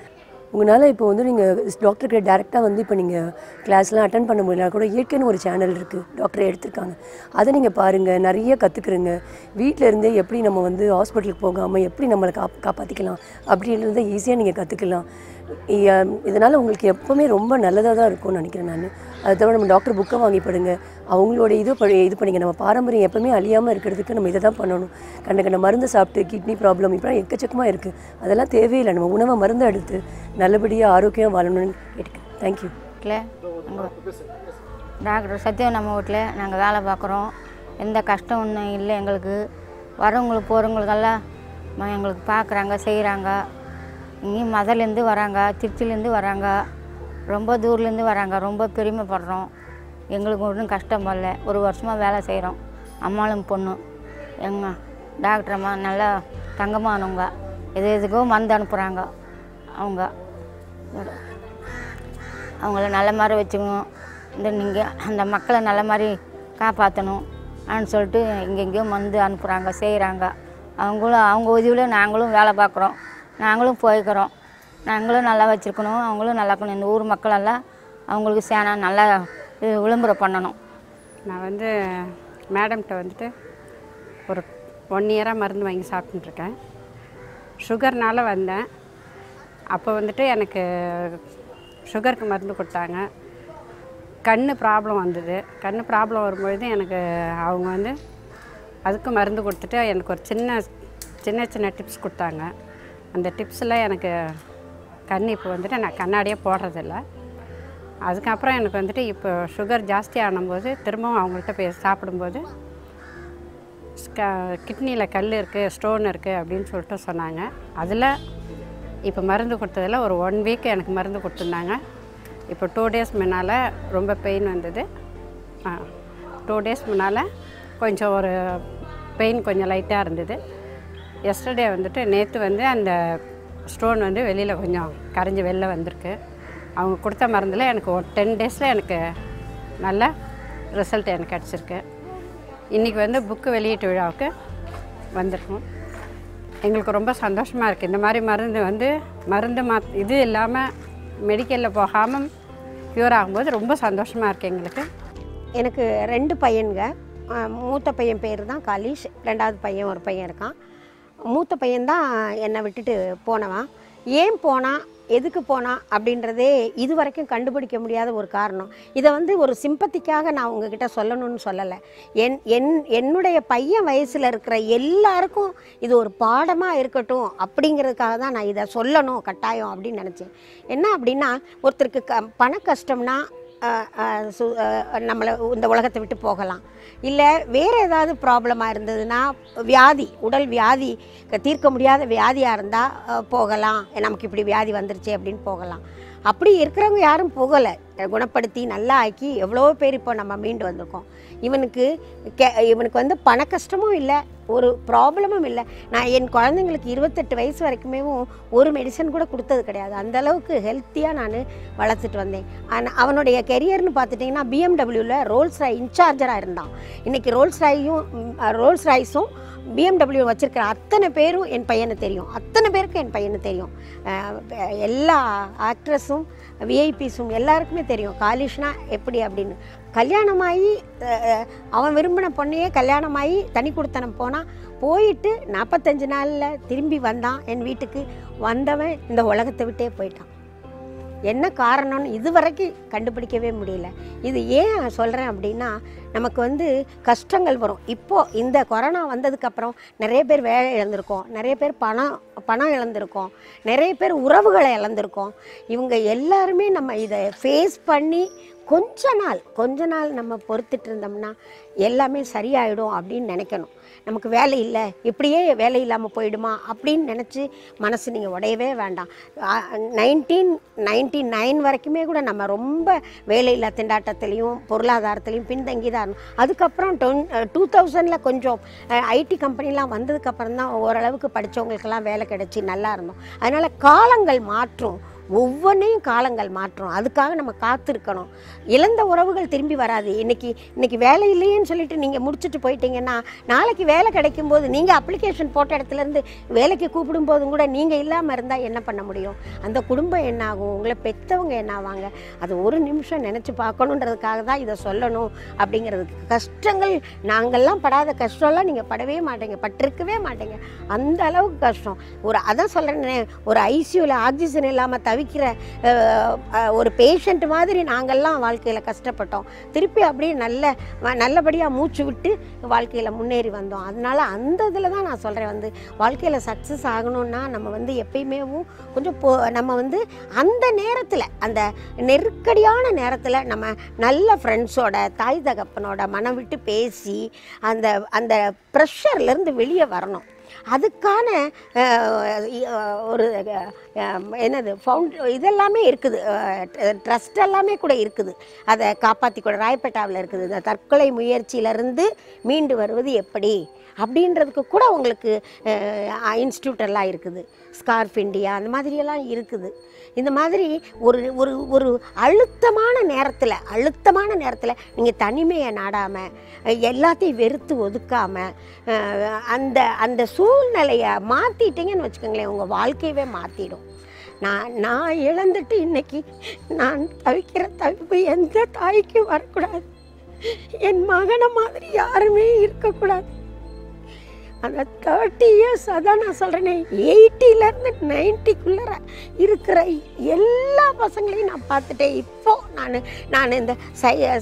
உங்களால் இப்போ வந்து நீங்கள் டாக்டர்கிட்ட டேரெக்டாக வந்து இப்போ நீங்கள் கிளாஸ்லாம் அட்டன் பண்ண முடியல கூட இயற்கைன்னு ஒரு சேனல் இருக்குது, டாக்டரை எடுத்திருக்காங்க. அதை நீங்கள் பாருங்கள், நிறைய கற்றுக்குறங்க. வீட்டில் இருந்தே எப்படி நம்ம வந்து ஹாஸ்பிட்டலுக்கு போகாமல் எப்படி நம்மளை காப்பாற்றிக்கலாம் அப்படின்றத ஈஸியாக நீங்கள் கற்றுக்கலாம். இதனால் உங்களுக்கு எப்போவுமே ரொம்ப நல்லதாக தான் இருக்கும்னு நினைக்கிறேன் நான். அதை தவிர நம்ம டாக்டர் புக்கை வாங்கி படிங்க, அவங்களோட இது பண்ணிங்க. நம்ம பாரம்பரியம் எப்போவுமே அழியாமல் இருக்கிறதுக்கு நம்ம இதை தான் பண்ணணும். கண்ட மருந்து சாப்பிட்டு கிட்னி ப்ராப்ளம் இப்போலாம் எக்கச்சக்கமாக இருக்குது. அதெல்லாம் தேவையில்லை. நம்ம உணவை மருந்து எடுத்து நல்லபடியாக ஆரோக்கியம் வாழணும்னு கேட்டுக்கிறேன். தேங்க்யூ. டாக்டர் சத்யம் நம்ம வீட்டில் நாங்கள் வேலை பார்க்குறோம். எந்த கஷ்டம் ஒன்றும் இல்லை எங்களுக்கு. வரவங்களுக்கு போகிறவங்களுக்கெல்லாம் எங்களுக்கு பார்க்குறாங்க, செய்கிறாங்க. இங்கேயும் மதுரையிலேருந்து வராங்க, திருச்சிலேருந்து வராங்க, ரொம்ப தூர்லேருந்து வராங்க. ரொம்ப பெருமைப்படுறோம். எங்களுக்கு ஒன்றும் கஷ்டம் வரல. ஒரு வருஷமாக வேலை செய்கிறோம். அம்மாளும் பொண்ணு எங்கள் டாக்டர் அம்மா நல்லா தங்கமானவங்க. எதுக்கோ மருந்து அனுப்புகிறாங்க. அவங்கள நல்ல மாதிரி வச்சுக்கணும். நீங்கள் அந்த மக்களை நல்ல மாதிரி காப்பாற்றணும் அப்படின்னு சொல்லிட்டு எங்கெங்கேயோ மருந்து அனுப்புகிறாங்க, செய்கிறாங்க. அவங்க உதவியில் நாங்களும் வேலை பார்க்குறோம், நாங்களும் போய்க்கிறோம். நாங்களும் நல்லா வச்சுருக்கணும், அவங்களும் நல்லா இருக்கணும். இந்த ஊர் மக்களெல்லாம் அவங்களுக்கு சேனா நல்லா விளம்பரம் பண்ணணும். நான் வந்து மேடம்கிட்ட வந்துட்டு ஒரு 1 இயராக மருந்து வாங்கி சாப்பிட்டுருக்கேன். சுகர்னால் வந்தேன். அப்போ வந்துட்டு எனக்கு சுகருக்கு மருந்து கொடுத்தாங்க. கண் ப்ராப்ளம் வந்தது. கண் ப்ராப்ளம் வரும்பொழுது எனக்கு அவங்க வந்து அதுக்கு மருந்து கொடுத்துட்டு எனக்கு ஒரு சின்ன சின்ன டிப்ஸ் கொடுத்தாங்க. அந்த டிப்ஸில் எனக்கு கண் இப்போ வந்துட்டு நான் கண்ணாடியே போடுறதில்ல. அதுக்கப்புறம் எனக்கு வந்துட்டு இப்போ சுகர் ஜாஸ்தி ஆனும்போது திரும்பவும் அவங்கள்ட்ட போய் சாப்பிடும்போது கிட்னியில் கல் இருக்குது, ஸ்டோன் இருக்குது அப்படின்னு சொல்லிட்டு சொன்னாங்க. அதில் இப்போ மருந்து கொடுத்ததில் ஒரு 1 வீக் எனக்கு மருந்து கொடுத்துருந்தாங்க. இப்போ 2 டேஸ் முன்னால் ரொம்ப பெயின் வந்தது. 2 டேஸ் முன்னால் கொஞ்சம் ஒரு பெயின் கொஞ்சம் லைட்டாக இருந்தது. எஸ்டர்டே வந்துட்டு நேற்று வந்து அந்த ஸ்டோன் வந்து வெளியில் கொஞ்சம் கரைஞ்சி வெளில வந்திருக்கு. அவங்க கொடுத்த மருந்தில் எனக்கு ஒரு 10 டேஸில் எனக்கு நல்ல ரிசல்ட் எனக்கு கிடச்சிருக்கு. இன்றைக்கி வந்து புக்கு வெளியீட்டு விழாவுக்கு வந்திருக்கோம். எங்களுக்கு ரொம்ப சந்தோஷமாக இருக்குது. இந்த மாதிரி மருந்து இது இல்லாமல் மெடிக்கலில் போகாமல் க்யூர் ஆகும்போது ரொம்ப சந்தோஷமாக இருக்குது எங்களுக்கு. எனக்கு 2 பையனுங்க. மூத்த பையன் பேர் தான் காலிஷ், 2வது பையன் ஒரு பையன் இருக்கான். மூத்த பையன்தான் என்னை விட்டுட்டு போனவன். ஏன் போனான், எதுக்கு போனான் அப்படின்றதே இது வரைக்கும் கண்டுபிடிக்க முடியாத ஒரு காரணம். இதை வந்து ஒரு சிம்பத்திக்காக நான் உங்ககிட்ட சொல்லணும்னு சொல்லலை. என்னுடைய பையன் வயசில் இருக்கிற எல்லாருக்கும் இது ஒரு பாடமாக இருக்கட்டும் அப்படிங்கிறதுக்காக தான் நான் இதை சொல்லணும் கட்டாயம் அப்படின்னு நினச்சேன். என்ன அப்படின்னா, ஒருத்தருக்கு பண கஷ்டம்னா நம்மளை இந்த உலகத்தை விட்டு போகலாம். இல்லை வேறு ஏதாவது ப்ராப்ளமாக இருந்ததுன்னா, வியாதி, உடல் வியாதி, தீர்க்க முடியாத வியாதியாக இருந்தால் போகலாம். நமக்கு இப்படி வியாதி வந்துருச்சு அப்படின்னு போகலாம். அப்படி இருக்கிறவங்க யாரும் போகலை. குணப்படுத்தி நல்லா ஆக்கி எவ்வளோ பேர் இப்போ நம்ம மீண்டு வந்திருக்கோம். இவனுக்கு வந்து பண கஷ்டமும் இல்லை, ஒரு ப்ராப்ளமும் இல்லை. நான் என் குழந்தைங்களுக்கு 28 வயசு வரைக்குமே ஒரு மெடிசன் கூட கொடுத்தது கிடையாது. அந்தளவுக்கு ஹெல்த்தியாக நான் வளர்த்துட்டு வந்தேன். ஆனால் அவனுடைய கெரியர்னு பார்த்துட்டிங்கன்னா BMW ரோல்ஸ் ராய் இன்சார்ஜராக இருந்தான். இன்றைக்கி ரோல்ஸ் ராய்ஸும் BMW வச்சுருக்கிற அத்தனை பேரும் என் பையனை தெரியும். அத்தனை பேருக்கு என் பையனை தெரியும். எல்லா ஆக்ட்ரஸும் விஐபிஸும் எல்லாருக்குமே தெரியும் காலிஷ்னா எப்படி அப்படின்னு. கல்யாணமாகி அவன் விரும்பின பொண்ணையே கல்யாணமாகி தனி கொடுத்தனம் போயிட்டு 45 நாளில் திரும்பி வந்தான். என் வீட்டுக்கு வந்தவன் இந்த உலகத்தை விட்டே போயிட்டான். என்ன காரணம்னு இது வரைக்கும் கண்டுபிடிக்கவே முடியல. இது ஏன் சொல்கிறேன் அப்படின்னா, நமக்கு வந்து கஷ்டங்கள் வரும். இப்போது இந்த கொரோனா வந்ததுக்கப்புறம் நிறைய பேர் வேலை இழந்திருக்கோம், நிறைய பேர் பணம் இழந்திருக்கோம், நிறைய பேர் உறவுகளை இழந்திருக்கோம். இவங்க எல்லாருமே நம்ம இதை ஃபேஸ் பண்ணி கொஞ்ச நாள் நம்ம பொறுத்துட்டு இருந்தோம்னா எல்லாமே சரியாயிடும் அப்படின்னு நினைக்கணும். நமக்கு வேலை இல்லை, இப்படியே வேலை இல்லாமல் போயிடுமா அப்படின்னு நினச்சி மனசு நீங்கள் உடையவே வேண்டாம். 1999 வரைக்குமே கூட நம்ம ரொம்ப வேலையில்லா திண்டாட்டத்திலையும் பொருளாதாரத்திலையும் பின்தங்கி தான் இருந்தோம். அதுக்கப்புறம் 2000 கொஞ்சம் ஐடி கம்பெனிலாம் வந்ததுக்கப்புறம் தான் ஓரளவுக்கு படித்தவங்களுக்கெல்லாம் வேலை கிடைச்சி நல்லா இருந்தோம். அதனால் காலங்கள் மாற்றும், ஒவ்வொன்றையும் காலங்கள் மாற்றும். அதுக்காக நம்ம காத்திருக்கணும். இழந்த உறவுகள் திரும்பி வராது. இன்னைக்கு வேலை இல்லையேன்னு சொல்லிட்டு நீங்கள் முடிச்சுட்டு போயிட்டீங்கன்னா நாளைக்கு வேலை கிடைக்கும்போது நீங்கள் அப்ளிகேஷன் போட்ட இடத்துலேருந்து வேலைக்கு கூப்பிடும் போதும் கூட நீங்கள் இல்லாமல் இருந்தால் என்ன பண்ண முடியும்? அந்த குடும்பம் என்ன ஆகும்? உங்களை பெற்றவங்க என்ன ஆவாங்க? அது ஒரு நிமிஷம் நினச்சி பார்க்கணுன்றதுக்காக தான் இதை சொல்லணும். அப்படிங்கிறதுக்கு கஷ்டங்கள் நாங்கள்லாம் படாத கஷ்டம்லாம் நீங்கள் படவே மாட்டீங்க, பட்டிருக்கவே மாட்டீங்க. அந்த அளவுக்கு கஷ்டம். அதான் சொல்கிறேன்னே, ஒரு ஐசியூவில் ஆக்சிஜன் இல்லாமல் தவிக்கிற ஒரு பேஷண்ட் மாதிரி நாங்கள்லாம் வாழ்க்கையில் கஷ்டப்பட்டோம். திருப்பி அப்படியே நல்லபடியாக மூச்சு விட்டு வாழ்க்கையில் முன்னேறி வந்தோம். அதனால் அந்த இதில் தான் நான் சொல்கிறேன், வாழ்க்கையில் சக்ஸஸ் ஆகணும்னா நம்ம எப்பயுமே கொஞ்சம் நம்ம அந்த நேரத்தில், அந்த நெருக்கடியான நேரத்தில் நம்ம நல்ல ஃப்ரெண்ட்ஸோட, தாய் தகப்பனோட மனம் விட்டு பேசி அந்த ப்ரெஷர்லேருந்து வெளியே வரணும். அதுக்கான ஒரு இதெல்லாமே இருக்குது, ட்ரஸ்ட் எல்லாமே கூட இருக்குது. அதை காப்பாற்றி கூட ராயப்பேட்டாவில் இருக்குது. இந்த தற்கொலை முயற்சியிலேருந்து மீண்டு வருவது எப்படி அப்படின்றதுக்கு கூட உங்களுக்கு இன்ஸ்டியூட் எல்லாம் இருக்குது. ஸ்கார்ஃப் இண்டியா அந்த மாதிரியெல்லாம் இருக்குது. இந்த மாதிரி ஒரு அழுத்தமான நேரத்தில் நீங்கள் தனிமையை நாடாமல், எல்லாத்தையும் வெறுத்து ஒதுக்காமல், அந்த சூழ்நிலையை மாற்றிட்டீங்கன்னு வச்சுக்கோங்களேன், உங்கள் வாழ்க்கையவே மாற்றிடும். நான் இழந்துட்டு இன்னைக்கு நான் தவிக்கிற தவிப்பு எந்த தாய்க்கும் வரக்கூடாது. என் மகனை மாதிரி யாருமே இருக்கக்கூடாது. அந்த 30 இயர்ஸ், அதான் நான் சொல்கிறேனே, 80லேருந்து 90க்குள்ளே இருக்கிற எல்லா பசங்களையும் நான் பார்த்துட்டேன். இப்போது நான் இந்த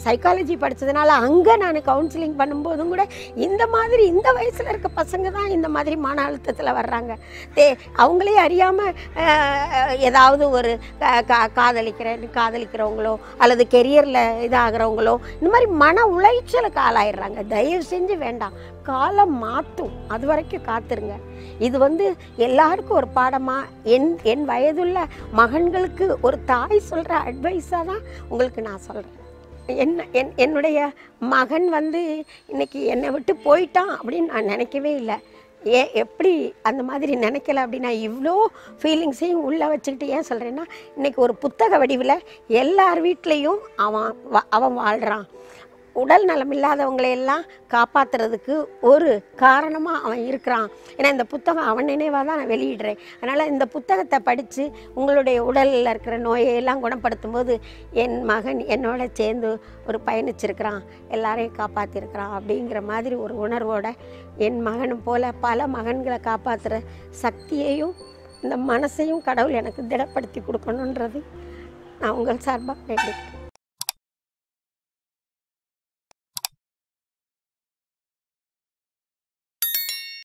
சைக்காலஜி படித்ததுனால அங்கே நான் கவுன்சிலிங் பண்ணும்போதும் கூட இந்த மாதிரி இந்த வயசில் இருக்க பசங்க தான் இந்த மாதிரி மன அழுத்தத்தில் வர்றாங்க. அவங்களே அறியாமல் ஏதாவது ஒரு காதலிக்கிறவங்களோ அல்லது கெரியரில் இதாகிறவங்களோ இந்த மாதிரி மன உளைச்சலுக்கு ஆளாயிடுறாங்க. தயவு செஞ்சு வேண்டாம், காலம் மாற்றும், அது வரைக்கும் காத்துருங்க. இது எல்லாருக்கும் ஒரு பாடமாக என் வயதுள்ள மகன்களுக்கு ஒரு தாய் சொல்கிற அட்வைஸாக தான் உங்களுக்கு நான் சொல்கிறேன். என்னுடைய மகன் இன்னைக்கு என்னை விட்டு போயிட்டான் அப்படின்னு நான் நினைக்கவே இல்லை. எப்படி அந்த மாதிரி நினைக்கல அப்படின்னா, இவ்வளோ ஃபீலிங்ஸையும் உள்ளே வச்சுக்கிட்டு ஏன் சொல்கிறேன்னா, இன்றைக்கி ஒரு புத்தக வடிவில் எல்லார் வீட்லேயும் அவன் வாழ்கிறான். உடல் நலம் இல்லாதவங்களையெல்லாம் காப்பாற்றுறதுக்கு ஒரு காரணமாக அவன் இருக்கிறான். ஏன்னா இந்த புத்தகம் அவன் நினைவாக தான் நான் வெளியிடுறேன். அதனால் இந்த புத்தகத்தை படித்து உங்களுடைய உடலில் இருக்கிற நோயெல்லாம் குணப்படுத்தும் போது என் மகன் என்னோட சேர்ந்து ஒரு பயணிச்சிருக்கிறான், எல்லாரையும் காப்பாற்றிருக்கிறான் அப்படிங்கிற மாதிரி ஒரு உணர்வோடு என் மகனும் போல் பல மகன்களை காப்பாற்றுற சக்தியையும் இந்த மனசையும் கடவுள் எனக்கு திடப்படுத்தி கொடுக்கணுன்றது நான் உங்கள் சார்பாக வேண்டிக்கிறேன்.